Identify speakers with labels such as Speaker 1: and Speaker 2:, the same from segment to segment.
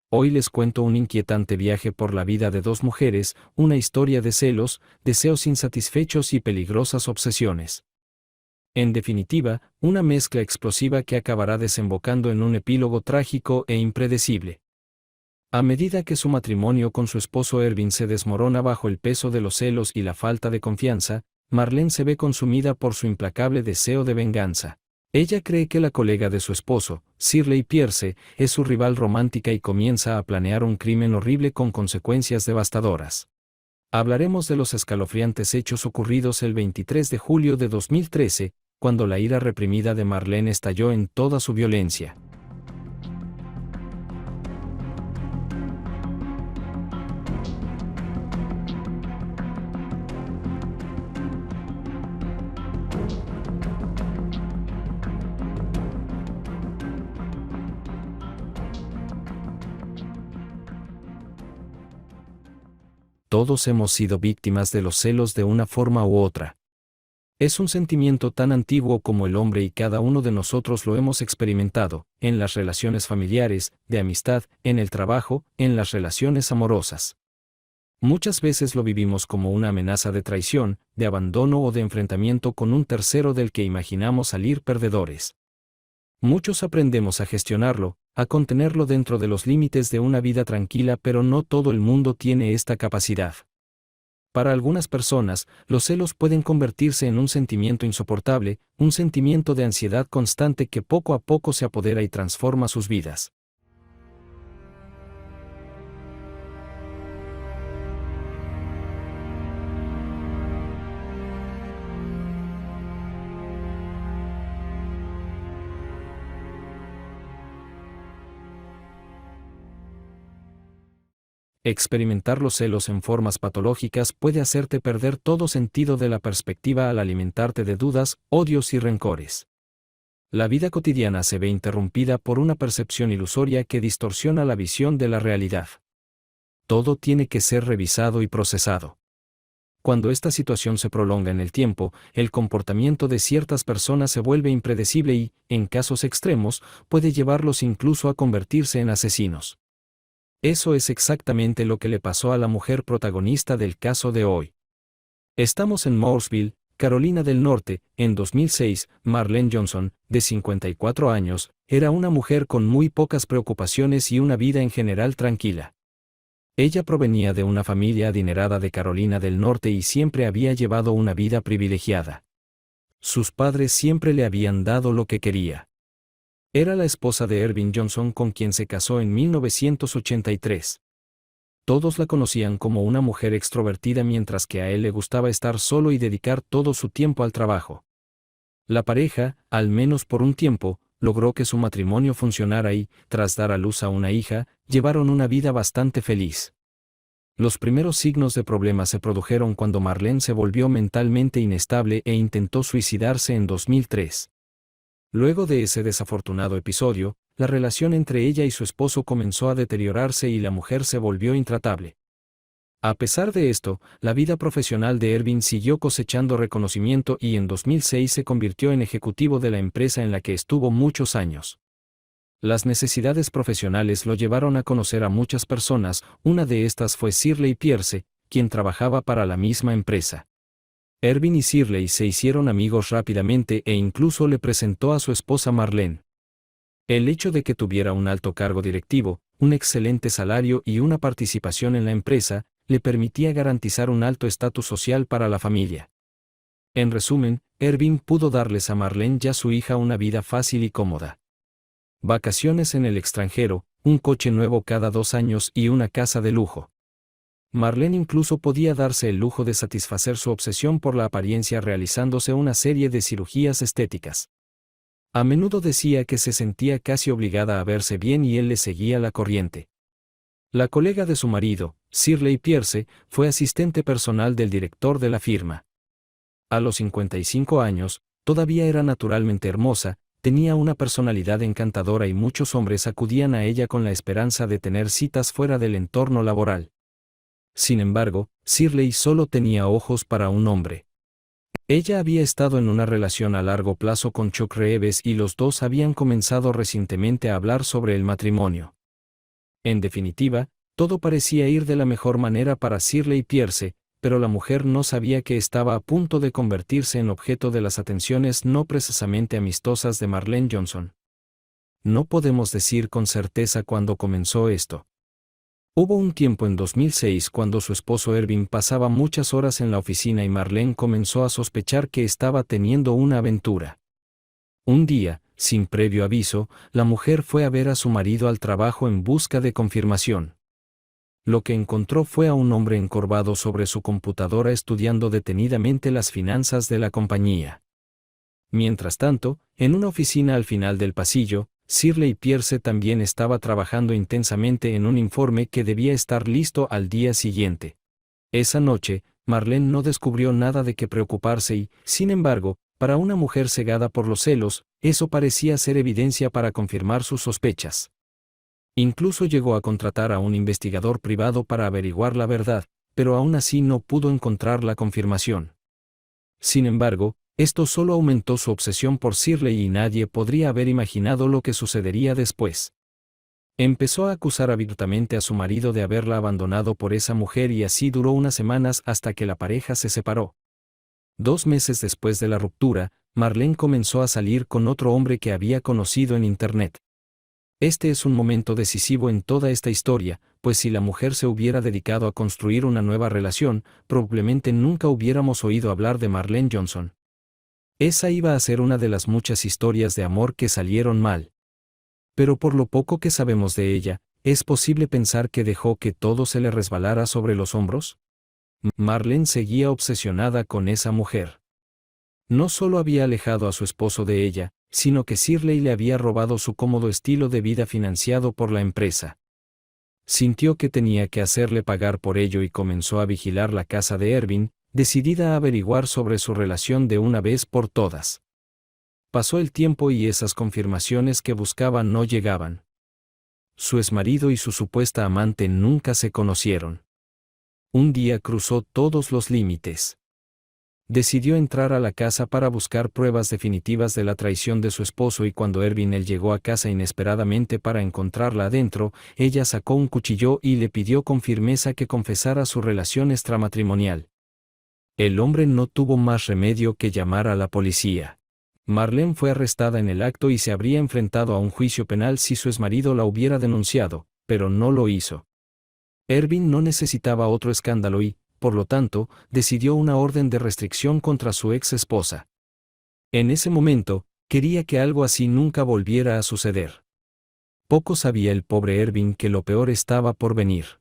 Speaker 1: Hoy les cuento un inquietante viaje por la vida de dos mujeres, una historia de celos, deseos insatisfechos y peligrosas obsesiones. En definitiva, una mezcla explosiva que acabará desembocando en un epílogo trágico e impredecible. A medida que su matrimonio con su esposo Ervin se desmorona bajo el peso de los celos y la falta de confianza, Marlene se ve consumida por su implacable deseo de venganza. Ella cree que la colega de su esposo, Shirley Pierce, es su rival romántica y comienza a planear un crimen horrible con consecuencias devastadoras. Hablaremos de los escalofriantes hechos ocurridos el 23 de julio de 2013, cuando la ira reprimida de Marlene estalló en toda su violencia. Todos hemos sido víctimas de los celos de una forma u otra. Es un sentimiento tan antiguo como el hombre y cada uno de nosotros lo hemos experimentado, en las relaciones familiares, de amistad, en el trabajo, en las relaciones amorosas. Muchas veces lo vivimos como una amenaza de traición, de abandono o de enfrentamiento con un tercero del que imaginamos salir perdedores. Muchos aprendemos a gestionarlo, a contenerlo dentro de los límites de una vida tranquila, pero no todo el mundo tiene esta capacidad. Para algunas personas, los celos pueden convertirse en un sentimiento insoportable, un sentimiento de ansiedad constante que poco a poco se apodera y transforma sus vidas. Experimentar los celos en formas patológicas puede hacerte perder todo sentido de la perspectiva al alimentarte de dudas, odios y rencores. La vida cotidiana se ve interrumpida por una percepción ilusoria que distorsiona la visión de la realidad. Todo tiene que ser revisado y procesado. Cuando esta situación se prolonga en el tiempo, el comportamiento de ciertas personas se vuelve impredecible y, en casos extremos, puede llevarlos incluso a convertirse en asesinos. Eso es exactamente lo que le pasó a la mujer protagonista del caso de hoy. Estamos en Mooresville, Carolina del Norte. En 2006, Marlene Johnson, de 54 años, era una mujer con muy pocas preocupaciones y una vida en general tranquila. Ella provenía de una familia adinerada de Carolina del Norte y siempre había llevado una vida privilegiada. Sus padres siempre le habían dado lo que quería. Era la esposa de Ervin Johnson, con quien se casó en 1983. Todos la conocían como una mujer extrovertida, mientras que a él le gustaba estar solo y dedicar todo su tiempo al trabajo. La pareja, al menos por un tiempo, logró que su matrimonio funcionara y, tras dar a luz a una hija, llevaron una vida bastante feliz. Los primeros signos de problemas se produjeron cuando Marlene se volvió mentalmente inestable e intentó suicidarse en 2003. Luego de ese desafortunado episodio, la relación entre ella y su esposo comenzó a deteriorarse y la mujer se volvió intratable. A pesar de esto, la vida profesional de Ervin siguió cosechando reconocimiento y en 2006 se convirtió en ejecutivo de la empresa en la que estuvo muchos años. Las necesidades profesionales lo llevaron a conocer a muchas personas, una de estas fue Shirley Pierce, quien trabajaba para la misma empresa. Ervin y Shirley se hicieron amigos rápidamente e incluso le presentó a su esposa Marlene. El hecho de que tuviera un alto cargo directivo, un excelente salario y una participación en la empresa, le permitía garantizar un alto estatus social para la familia. En resumen, Ervin pudo darles a Marlene y a su hija una vida fácil y cómoda. Vacaciones en el extranjero, un coche nuevo cada 2 años y una casa de lujo. Marlene incluso podía darse el lujo de satisfacer su obsesión por la apariencia realizándose una serie de cirugías estéticas. A menudo decía que se sentía casi obligada a verse bien y él le seguía la corriente. La colega de su marido, Shirley Pierce, fue asistente personal del director de la firma. A los 55 años, todavía era naturalmente hermosa, tenía una personalidad encantadora y muchos hombres acudían a ella con la esperanza de tener citas fuera del entorno laboral. Sin embargo, Shirley solo tenía ojos para un hombre. Ella había estado en una relación a largo plazo con Chuck Reeves y los dos habían comenzado recientemente a hablar sobre el matrimonio. En definitiva, todo parecía ir de la mejor manera para Shirley Pierce, pero la mujer no sabía que estaba a punto de convertirse en objeto de las atenciones no precisamente amistosas de Marlene Johnson. No podemos decir con certeza cuándo comenzó esto. Hubo un tiempo en 2006 cuando su esposo Ervin pasaba muchas horas en la oficina y Marlene comenzó a sospechar que estaba teniendo una aventura. Un día, sin previo aviso, la mujer fue a ver a su marido al trabajo en busca de confirmación. Lo que encontró fue a un hombre encorvado sobre su computadora estudiando detenidamente las finanzas de la compañía. Mientras tanto, en una oficina al final del pasillo, Shirley Pierce también estaba trabajando intensamente en un informe que debía estar listo al día siguiente. Esa noche, Marlene no descubrió nada de qué preocuparse y, sin embargo, para una mujer cegada por los celos, eso parecía ser evidencia para confirmar sus sospechas. Incluso llegó a contratar a un investigador privado para averiguar la verdad, pero aún así no pudo encontrar la confirmación. Sin embargo, esto solo aumentó su obsesión por Shirley y nadie podría haber imaginado lo que sucedería después. Empezó a acusar abiertamente a su marido de haberla abandonado por esa mujer y así duró unas semanas hasta que la pareja se separó. 2 meses después de la ruptura, Marlene comenzó a salir con otro hombre que había conocido en Internet. Este es un momento decisivo en toda esta historia, pues si la mujer se hubiera dedicado a construir una nueva relación, probablemente nunca hubiéramos oído hablar de Marlene Johnson. Esa iba a ser una de las muchas historias de amor que salieron mal. Pero por lo poco que sabemos de ella, ¿es posible pensar que dejó que todo se le resbalara sobre los hombros? Marlene seguía obsesionada con esa mujer. No solo había alejado a su esposo de ella, sino que Shirley le había robado su cómodo estilo de vida financiado por la empresa. Sintió que tenía que hacerle pagar por ello y comenzó a vigilar la casa de Ervin, decidida a averiguar sobre su relación de una vez por todas. Pasó el tiempo y esas confirmaciones que buscaba no llegaban. Su exmarido y su supuesta amante nunca se conocieron. Un día cruzó todos los límites. Decidió entrar a la casa para buscar pruebas definitivas de la traición de su esposo y cuando Ervin llegó a casa inesperadamente para encontrarla adentro, ella sacó un cuchillo y le pidió con firmeza que confesara su relación extramatrimonial. El hombre no tuvo más remedio que llamar a la policía. Marlene fue arrestada en el acto y se habría enfrentado a un juicio penal si su exmarido la hubiera denunciado, pero no lo hizo. Ervin no necesitaba otro escándalo y, por lo tanto, decidió una orden de restricción contra su ex esposa. En ese momento, quería que algo así nunca volviera a suceder. Poco sabía el pobre Ervin que lo peor estaba por venir.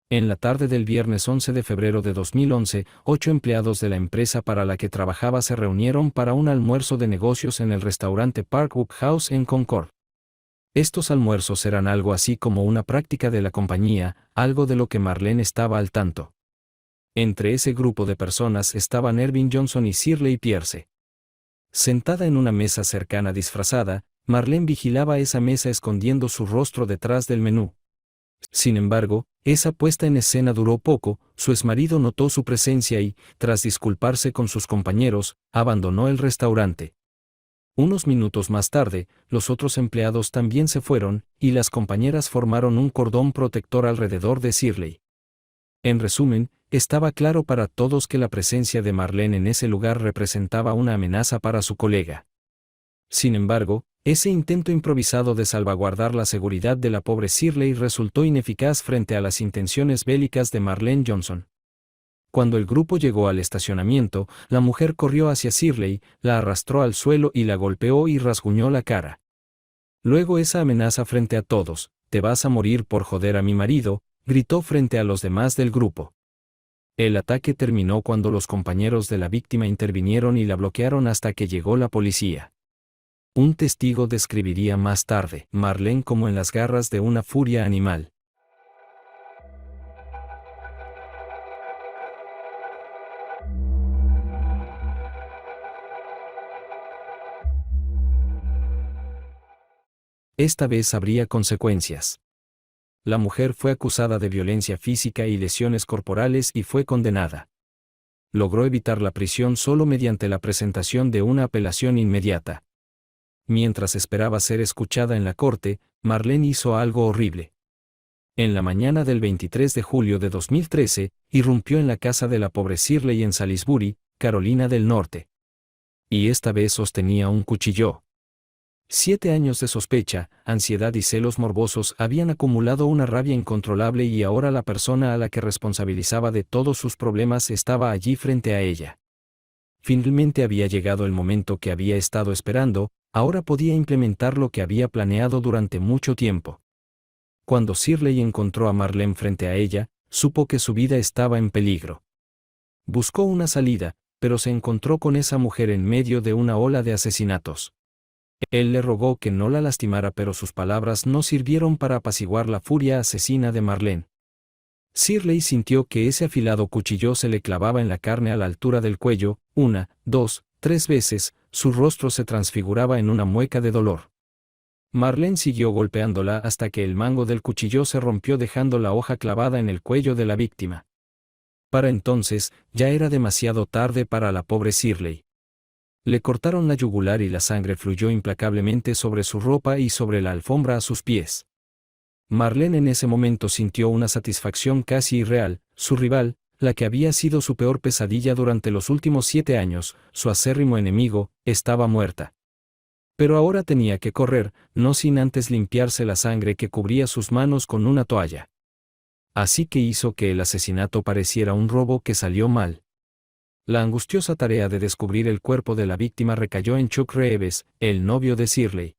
Speaker 1: En la tarde del viernes 11 de febrero de 2011, 8 empleados de la empresa para la que trabajaba se reunieron para un almuerzo de negocios en el restaurante Parkwood House en Concord. Estos almuerzos eran algo así como una práctica de la compañía, algo de lo que Marlene estaba al tanto. Entre ese grupo de personas estaban Ervin Johnson y Shirley Pierce. Sentada en una mesa cercana disfrazada, Marlene vigilaba esa mesa escondiendo su rostro detrás del menú. Sin embargo, esa puesta en escena duró poco, su exmarido notó su presencia y, tras disculparse con sus compañeros, abandonó el restaurante. Unos minutos más tarde, los otros empleados también se fueron, y las compañeras formaron un cordón protector alrededor de Shirley. En resumen, estaba claro para todos que la presencia de Marlene en ese lugar representaba una amenaza para su colega. Sin embargo, ese intento improvisado de salvaguardar la seguridad de la pobre Shirley resultó ineficaz frente a las intenciones bélicas de Marlene Johnson. Cuando el grupo llegó al estacionamiento, la mujer corrió hacia Shirley, la arrastró al suelo y la golpeó y rasguñó la cara. Luego esa amenaza frente a todos, «Te vas a morir por joder a mi marido», gritó frente a los demás del grupo. El ataque terminó cuando los compañeros de la víctima intervinieron y la bloquearon hasta que llegó la policía. Un testigo describiría más tarde Marlene como en las garras de una furia animal. Esta vez habría consecuencias. La mujer fue acusada de violencia física y lesiones corporales y fue condenada. Logró evitar la prisión solo mediante la presentación de una apelación inmediata. Mientras esperaba ser escuchada en la corte, Marlene hizo algo horrible. en la mañana del 23 de julio de 2013, irrumpió en la casa de la pobre Shirley en Salisbury, Carolina del Norte. Y esta vez sostenía un cuchillo. 7 años de sospecha, ansiedad y celos morbosos habían acumulado una rabia incontrolable y ahora la persona a la que responsabilizaba de todos sus problemas estaba allí frente a ella. Finalmente había llegado el momento que había estado esperando, ahora podía implementar lo que había planeado durante mucho tiempo. Cuando Shirley encontró a Marlene frente a ella, supo que su vida estaba en peligro. Buscó una salida, pero se encontró con esa mujer en medio de una ola de asesinatos. Él le rogó que no la lastimara, pero sus palabras no sirvieron para apaciguar la furia asesina de Marlene. Shirley sintió que ese afilado cuchillo se le clavaba en la carne a la altura del cuello, 1, 2, 3 veces, su rostro se transfiguraba en una mueca de dolor. Marlene siguió golpeándola hasta que el mango del cuchillo se rompió dejando la hoja clavada en el cuello de la víctima. Para entonces, ya era demasiado tarde para la pobre Shirley. Le cortaron la yugular y la sangre fluyó implacablemente sobre su ropa y sobre la alfombra a sus pies. Marlene en ese momento sintió una satisfacción casi irreal. Su rival, la que había sido su peor pesadilla durante los últimos 7 años, su acérrimo enemigo, estaba muerta. Pero ahora tenía que correr, no sin antes limpiarse la sangre que cubría sus manos con una toalla. Así que hizo que el asesinato pareciera un robo que salió mal. La angustiosa tarea de descubrir el cuerpo de la víctima recayó en Chuck Reeves, el novio de Shirley.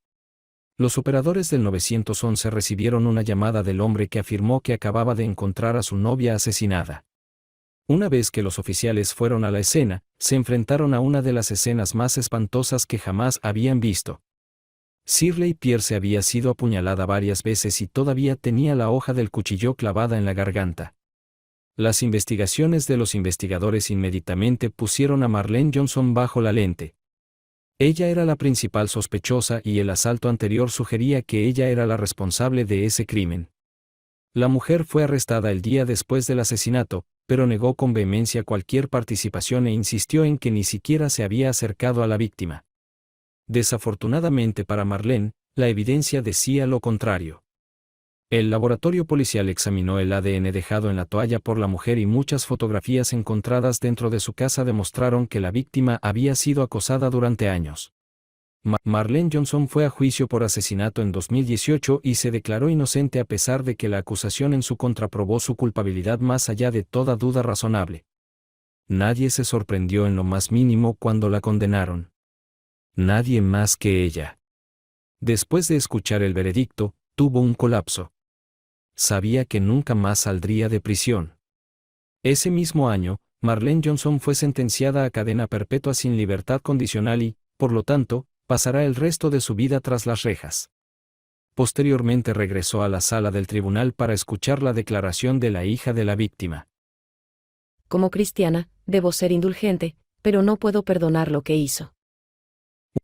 Speaker 1: Los operadores del 911 recibieron una llamada del hombre que afirmó que acababa de encontrar a su novia asesinada. Una vez que los oficiales fueron a la escena, se enfrentaron a una de las escenas más espantosas que jamás habían visto. Shirley Pierce había sido apuñalada varias veces y todavía tenía la hoja del cuchillo clavada en la garganta. Las investigaciones de los investigadores inmediatamente pusieron a Marlene Johnson bajo la lente. Ella era la principal sospechosa y el asalto anterior sugería que ella era la responsable de ese crimen. La mujer fue arrestada el día después del asesinato, pero negó con vehemencia cualquier participación e insistió en que ni siquiera se había acercado a la víctima. Desafortunadamente para Marlene, la evidencia decía lo contrario. El laboratorio policial examinó el ADN dejado en la toalla por la mujer y muchas fotografías encontradas dentro de su casa demostraron que la víctima había sido acosada durante años. Marlene Johnson fue a juicio por asesinato en 2018 y se declaró inocente a pesar de que la acusación en su contra probó su culpabilidad más allá de toda duda razonable. Nadie se sorprendió en lo más mínimo cuando la condenaron. Nadie más que ella. Después de escuchar el veredicto, tuvo un colapso. Sabía que nunca más saldría de prisión. Ese mismo año, Marlene Johnson fue sentenciada a cadena perpetua sin libertad condicional y, por lo tanto, pasará el resto de su vida tras las rejas. Posteriormente regresó a la sala del tribunal para escuchar la declaración de la hija de la víctima.
Speaker 2: Como cristiana, debo ser indulgente, pero no puedo perdonar lo que hizo.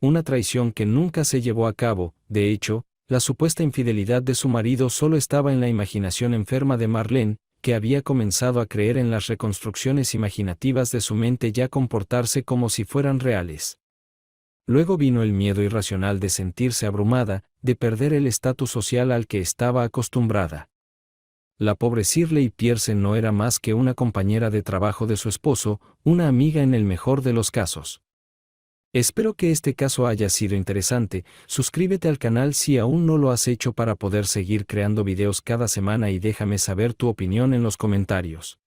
Speaker 1: Una traición que nunca se llevó a cabo, de hecho, la supuesta infidelidad de su marido solo estaba en la imaginación enferma de Marlene, que había comenzado a creer en las reconstrucciones imaginativas de su mente y a comportarse como si fueran reales. Luego vino el miedo irracional de sentirse abrumada, de perder el estatus social al que estaba acostumbrada. La pobre Shirley Pierce no era más que una compañera de trabajo de su esposo, una amiga en el mejor de los casos. Espero que este caso haya sido interesante. Suscríbete al canal si aún no lo has hecho para poder seguir creando videos cada semana y déjame saber tu opinión en los comentarios.